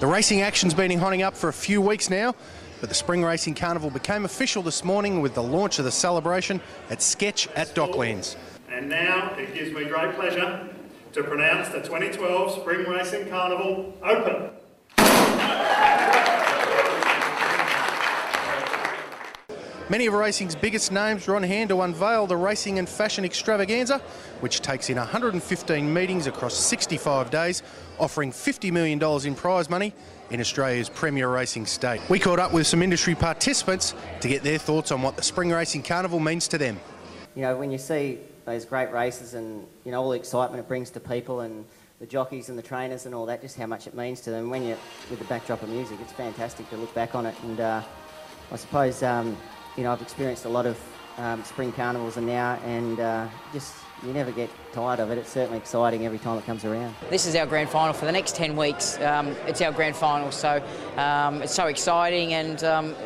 The racing action's been hotting up for a few weeks now, but the Spring Racing Carnival became official this morning with the launch of the celebration at Sketch at Docklands. And now it gives me great pleasure to pronounce the 2012 Spring Racing Carnival open. Many of racing's biggest names are on hand to unveil the racing and fashion extravaganza, which takes in 115 meetings across 65 days, offering $50 million in prize money in Australia's premier racing state. We caught up with some industry participants to get their thoughts on what the Spring Racing Carnival means to them. You know, when you see those great races and, you know, all the excitement it brings to people and the jockeys and the trainers and all that, just how much it means to them. When you're with the backdrop of music, it's fantastic to look back on it. And I suppose, you know, I've experienced a lot of spring carnivals and now, and just you never get tired of it. It's certainly exciting every time it comes around. This is our grand final for the next 10 weeks. It's our grand final, so it's so exciting, and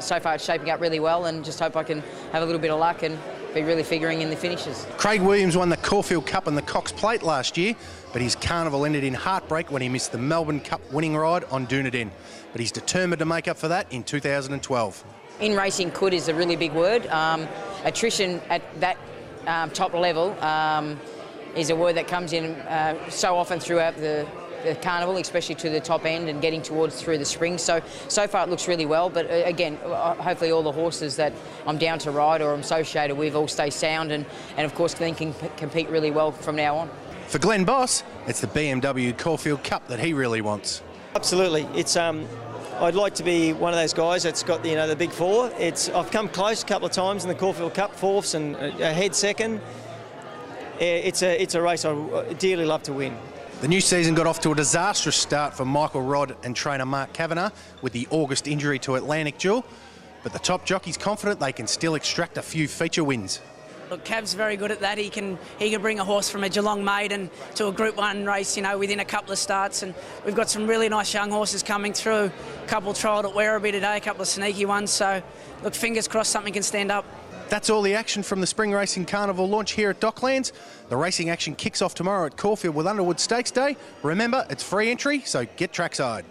so far it's shaping up really well, and just hope I can have a little bit of luck and be really figuring in the finishes. Craig Williams won the Caulfield Cup and the Cox Plate last year, but his carnival ended in heartbreak when he missed the Melbourne Cup winning ride on Dunedin. But he's determined to make up for that in 2012. In racing, could is a really big word. Attrition at that top level is a word that comes in so often throughout the carnival, especially to the top end and getting towards through the spring. So far it looks really well, but again, hopefully all the horses that I'm down to ride or I'm associated with all stay sound and of course then can compete really well from now on. For Glenn Boss, it's the BMW Caulfield Cup that he really wants. Absolutely. It's I'd like to be one of those guys that's got, you know, the big four. I've come close a couple of times in the Caulfield Cup, fourths and ahead second. It's a race I dearly love to win. The new season got off to a disastrous start for Michael Rodd and trainer Mark Kavanagh with the August injury to Atlantic Jewel, but the top jockey's confident they can still extract a few feature wins. Look, Cav's very good at that. He can bring a horse from a Geelong maiden to a Group 1 race, you know, within a couple of starts. And we've got some really nice young horses coming through. A couple trialled at Werribee today, a couple of sneaky ones. So, look, fingers crossed something can stand up. That's all the action from the Spring Racing Carnival launch here at Docklands. The racing action kicks off tomorrow at Caulfield with Underwood Stakes Day. Remember, it's free entry, so get trackside.